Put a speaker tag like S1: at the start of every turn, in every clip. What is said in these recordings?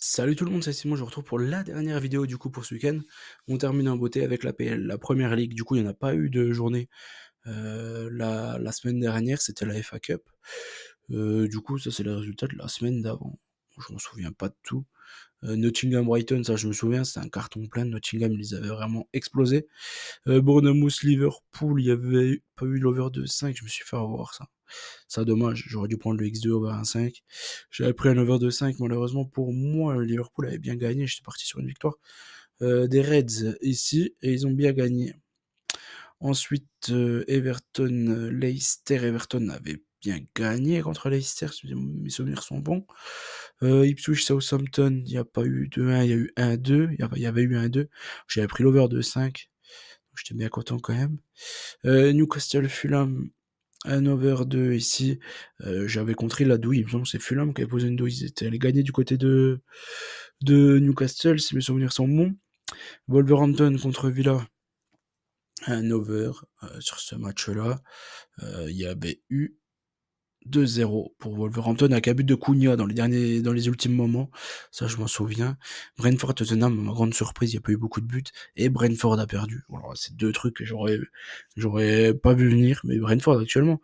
S1: Salut tout le monde, c'est Simon, je vous retrouve pour la dernière vidéo du coup pour ce week-end. On termine en beauté avec l'APL, la première ligue. Du coup, il n'y en a pas eu de journée la semaine dernière, c'était la FA Cup. Du coup, ça c'est les résultats de la semaine d'avant. Je m'en souviens pas de tout. Nottingham-Brighton, ça je me souviens, c'était un carton plein. Nottingham, ils les avaient vraiment explosé. Bournemouth-Liverpool, il y avait pas eu l'over de 5, je me suis fait avoir ça. Ça, dommage, j'aurais dû prendre le X2 over 1,5. J'avais pris un over de 5, malheureusement pour moi, le Liverpool avait bien gagné, j'étais parti sur une victoire des Reds ici, et ils ont bien gagné. Ensuite, Everton-Leicester, Everton avait bien gagné contre Leicester, si mes souvenirs sont bons. Ipswich-Southampton, il n'y a pas eu de 1, il y a eu 1-2, il y avait eu 1-2. J'avais pris l'over de 5, donc j'étais bien content quand même. Newcastle-Fulham, un over 2 ici. J'avais contré la douille, il me semble que c'est Fulham qui avait posé une douille, ils étaient allés gagner du côté de Newcastle, si mes souvenirs sont bons. Wolverhampton contre Villa, un over sur ce match-là. Il y avait eu 2-0 pour Wolverhampton avec un but de Cunha dans les ultimes moments. Ça, je m'en souviens. Brentford-Tottenham, ma grande surprise, il n'y a pas eu beaucoup de buts. Et Brentford a perdu. Voilà, c'est deux trucs que j'aurais pas vu venir. Mais Brentford, actuellement,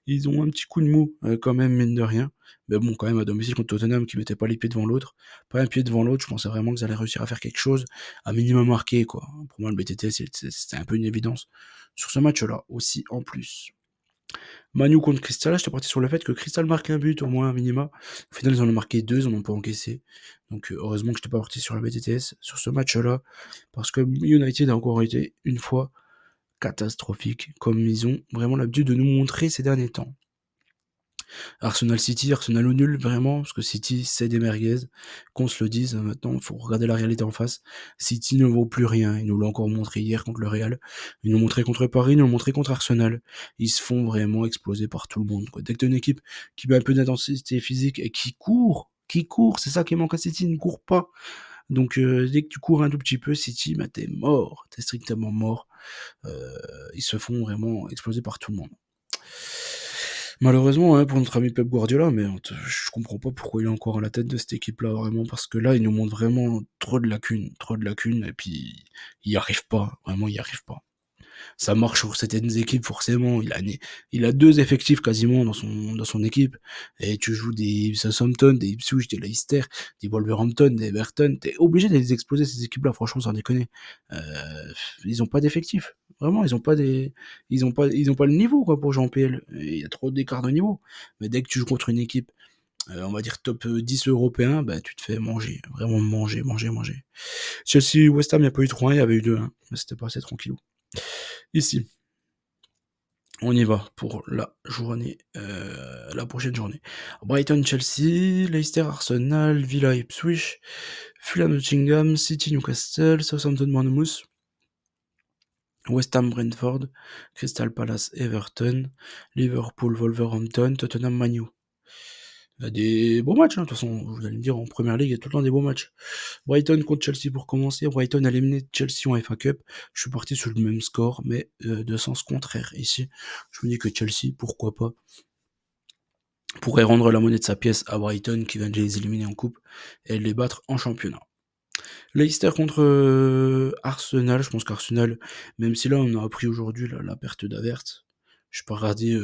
S1: ils ont un petit coup de mou, quand même, mine de rien. Mais bon, quand même, à domicile contre Tottenham qui mettait pas les pieds devant l'autre. Pas un pied devant l'autre, je pensais vraiment qu'ils allaient réussir à faire quelque chose, à minimum marqué, quoi. Pour moi, le BTT, c'était un peu une évidence. Sur ce match-là, aussi, en plus. Manu contre Crystal, j'étais parti sur le fait que Crystal marque un but au moins un minima. Au final, ils en ont marqué deux, ils en ont pas encaissé. Donc heureusement que j'étais pas parti sur la BTTS sur ce match-là, parce que United a encore été une fois catastrophique, comme ils ont vraiment l'habitude de nous montrer ces derniers temps. Arsenal City, Arsenal au nul, vraiment, parce que City, c'est des merguez, qu'on se le dise, maintenant, il faut regarder la réalité en face. City ne vaut plus rien, ils nous l'ont encore montré hier contre le Real, ils nous l'ont montré contre Paris, ils nous l'ont montré contre Arsenal. Ils se font vraiment exploser par tout le monde, quoi. Dès que t'as une équipe qui met un peu d'intensité physique et qui court, c'est ça qui manque à City, ils ne court pas. Donc dès que tu cours un tout petit peu, City, bah, t'es mort, t'es strictement mort. Ils se font vraiment exploser par tout le monde. Malheureusement, pour notre ami Pep Guardiola, mais je comprends pas pourquoi il est encore à la tête de cette équipe-là, vraiment, parce que là, il nous montre vraiment trop de lacunes, et puis il y arrive pas, vraiment, il y arrive pas. Ça marche sur certaines équipes, forcément, il a deux effectifs quasiment dans son équipe, et tu joues des Southampton, des Ipswich, des Leicester, des Wolverhampton, des Everton, t'es obligé de les exploser, ces équipes-là, franchement, sans déconner. Ils ont pas d'effectifs. Vraiment, ils ont pas le niveau, quoi, pour jouer en PL. Il y a trop d'écart de niveau. Mais dès que tu joues contre une équipe, on va dire top 10 européen, bah, tu te fais manger. Vraiment manger, manger, manger. Chelsea, West Ham, il n'y a pas eu 3-1, il y avait eu 2-1. Mais c'était pas assez tranquillou. Ici, on y va pour la prochaine journée. Brighton, Chelsea, Leicester, Arsenal, Villa, Ipswich, Fulham, Nottingham, City, Newcastle, Southampton, Bournemouth, West Ham, Brentford, Crystal Palace, Everton, Liverpool, Wolverhampton, Tottenham, Man U. Il y a des beaux matchs, de toute façon, vous allez me dire, en première ligue, il y a tout le temps des beaux matchs. Brighton contre Chelsea pour commencer. Brighton a éliminé Chelsea en FA Cup. Je suis parti sur le même score, mais de sens contraire ici. Je me dis que Chelsea, pourquoi pas, pourrait rendre la monnaie de sa pièce à Brighton qui vient de les éliminer en coupe et les battre en championnat. Leicester contre Arsenal, je pense qu'Arsenal, même si là on a appris aujourd'hui la perte d'Avert, je peux regarder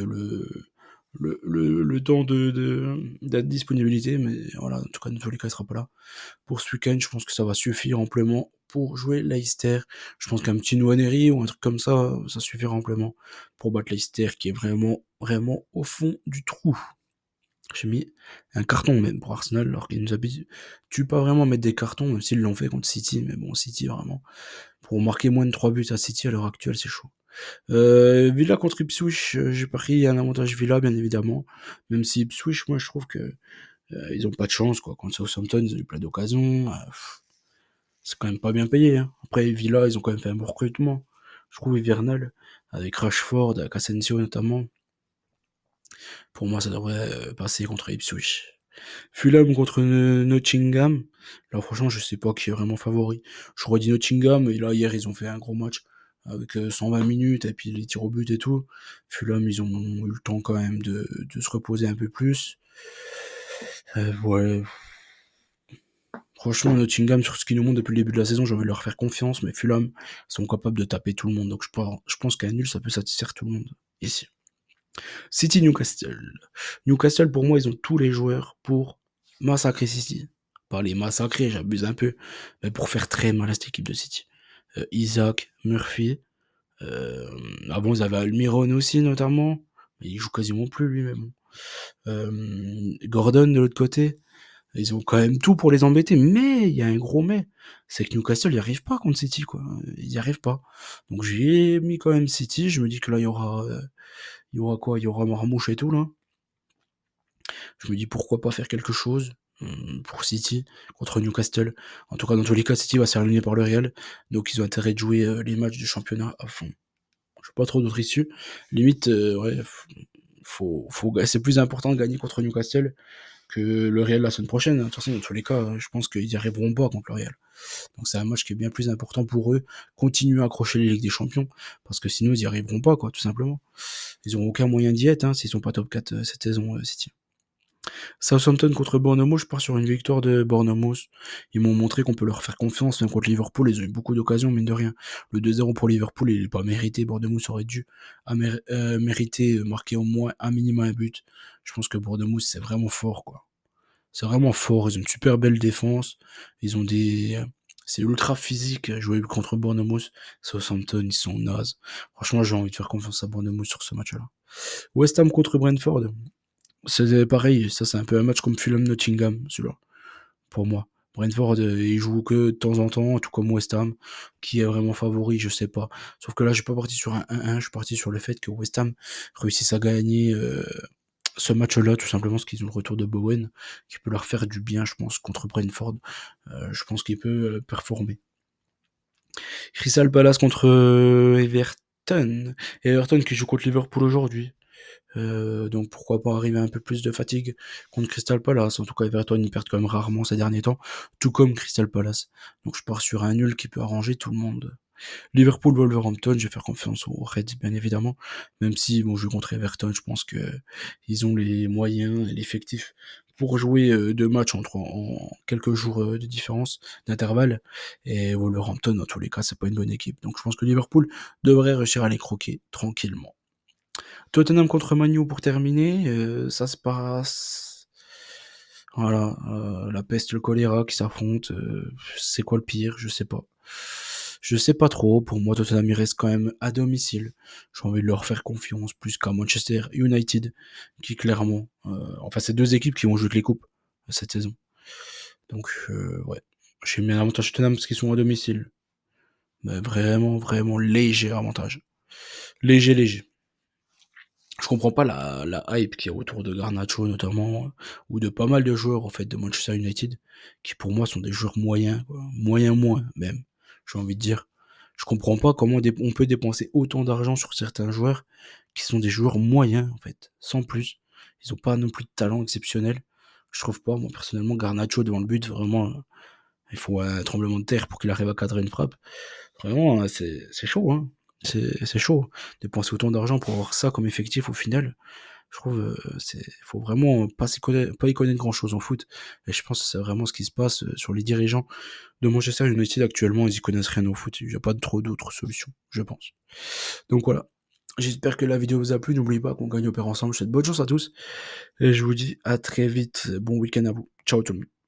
S1: le temps de disponibilité, mais voilà, en tout cas, dans tous les cas, il sera pas là. Pour ce week-end, je pense que ça va suffire amplement pour jouer Leicester. Je pense qu'un petit Nwaneri ou un truc comme ça suffira amplement pour battre Leicester qui est vraiment, vraiment au fond du trou. J'ai mis un carton même pour Arsenal, alors qu'ils nous habituent pas vraiment à mettre des cartons, même s'ils l'ont fait contre City, mais bon, City vraiment. Pour marquer moins de 3 buts à City à l'heure actuelle, c'est chaud. Villa contre Ipswich, j'ai pris un avantage Villa, bien évidemment. Même si Ipswich, moi, je trouve que ils ont pas de chance, quoi. Contre Southampton, ils ont eu plein d'occasions. C'est quand même pas bien payé, hein. Après, Villa, ils ont quand même fait un bon recrutement. Je trouve hivernal, avec Rashford, avec Asensio notamment. Pour moi, ça devrait passer contre Ipswich. Fulham contre Nottingham. Là, franchement, je sais pas qui est vraiment favori. J'aurais dit Nottingham, et là, hier, ils ont fait un gros match avec 120 minutes et puis les tirs au but et tout. Fulham, ils ont eu le temps quand même de se reposer un peu plus. Ouais, Franchement, Nottingham, sur ce qu'ils nous montrent depuis le début de la saison, j'ai envie de leur faire confiance, mais Fulham sont capables de taper tout le monde. Donc je pense qu'un nul, ça peut satisfaire tout le monde ici. City Newcastle. Newcastle, pour moi, ils ont tous les joueurs pour massacrer City. Pas les massacrer, j'abuse un peu, mais pour faire très mal à cette équipe de City. Isaac, Murphy. Avant, ils avaient Almiron aussi, notamment. Mais il joue quasiment plus, lui, mais bon. Gordon, de l'autre côté. Ils ont quand même tout pour les embêter, mais il y a un gros mais. C'est que Newcastle, n'y arrive pas contre City, quoi. Ils n'y arrivent pas. Donc j'ai mis quand même City. Je me dis que là, il y aura quoi? Il y aura Marmouche et tout, là. Je me dis pourquoi pas faire quelque chose pour City contre Newcastle. En tout cas, dans tous les cas, City va se faire éliminer par le Real. Donc ils ont intérêt de jouer les matchs du championnat à fond. Je n'ai pas trop d'autres issues. Limite, ouais, c'est plus important de gagner contre Newcastle que le Real la semaine prochaine. De toute façon, dans tous les cas, je pense qu'ils n'y arriveront pas contre le Real. Donc c'est un match qui est bien plus important pour eux. Continuer à accrocher les Ligues des Champions, parce que sinon ils n'y arriveront pas, quoi, tout simplement. Ils n'auront aucun moyen d'y être, s'ils sont pas top 4 cette saison, City. Southampton contre Bournemouth, je pars sur une victoire de Bournemouth. Ils m'ont montré qu'on peut leur faire confiance, même contre Liverpool, ils ont eu beaucoup d'occasions, mine de rien. Le 2-0 pour Liverpool, il n'est pas mérité. Bournemouth aurait dû mériter, marquer au moins un minimum un but. Je pense que Bournemouth, c'est vraiment fort, quoi. C'est vraiment fort, ils ont une super belle défense. Ils ont des... C'est ultra physique, jouer contre Bournemouth. Southampton, ils sont nazes. Franchement, j'ai envie de faire confiance à Bournemouth sur ce match-là. West Ham contre Brentford. C'est pareil, ça c'est un peu un match comme Fulham-Nottingham, celui-là, pour moi. Brentford, il joue que de temps en temps, tout comme West Ham. Qui est vraiment favori, je sais pas. Sauf que là, je suis pas parti sur un 1-1, je suis parti sur le fait que West Ham réussisse à gagner ce match-là, tout simplement parce qu'ils ont le retour de Bowen, qui peut leur faire du bien, je pense, contre Brentford. Je pense qu'il peut performer. Crystal Palace contre Everton. Everton qui joue contre Liverpool aujourd'hui. Donc pourquoi pas arriver un peu plus de fatigue contre Crystal Palace. En tout cas, Everton, ils perdent quand même rarement ces derniers temps, tout comme Crystal Palace. Donc je pars sur un nul qui peut arranger tout le monde. Liverpool, Wolverhampton, je vais faire confiance aux Reds, bien évidemment. Même si, bon, je vais contre Everton, je pense que ils ont les moyens et l'effectif pour jouer deux matchs en quelques jours de différence, d'intervalle. Et Wolverhampton, dans tous les cas, c'est pas une bonne équipe. Donc je pense que Liverpool devrait réussir à les croquer tranquillement. Tottenham contre Manu pour terminer, ça se passe. Voilà, la peste, le choléra qui s'affrontent. C'est quoi le pire? Je sais pas. Je sais pas trop. Pour moi, Tottenham il reste quand même à domicile. J'ai envie de leur faire confiance plus qu'à Manchester United, qui clairement, enfin, c'est deux équipes qui vont jouer les coupes cette saison. Donc, ouais, j'ai mis un avantage Tottenham parce qu'ils sont à domicile. Mais vraiment, vraiment léger avantage. Léger, léger. Je comprends pas la hype qu'il y a autour de Garnacho notamment, ou de pas mal de joueurs en fait de Manchester United, qui pour moi sont des joueurs moyens, quoi. Moyens moins même, j'ai envie de dire. Je comprends pas comment on peut dépenser autant d'argent sur certains joueurs qui sont des joueurs moyens en fait, sans plus. Ils ont pas non plus de talent exceptionnel. Je trouve pas, moi personnellement, Garnacho devant le but, vraiment, il faut un tremblement de terre pour qu'il arrive à cadrer une frappe. Vraiment, c'est chaud, hein. C'est chaud. Dépenser autant d'argent pour avoir ça comme effectif au final, je trouve, faut vraiment pas y connaître grand chose en foot. Et je pense que c'est vraiment ce qui se passe sur les dirigeants de Manchester United actuellement, ils y connaissent rien au foot. Il n'y a pas trop d'autres solutions, je pense. Donc voilà. J'espère que la vidéo vous a plu. N'oubliez pas qu'on gagne au pair ensemble. Je vous souhaite bonne chance à tous. Et je vous dis à très vite. Bon week-end à vous. Ciao tout le monde.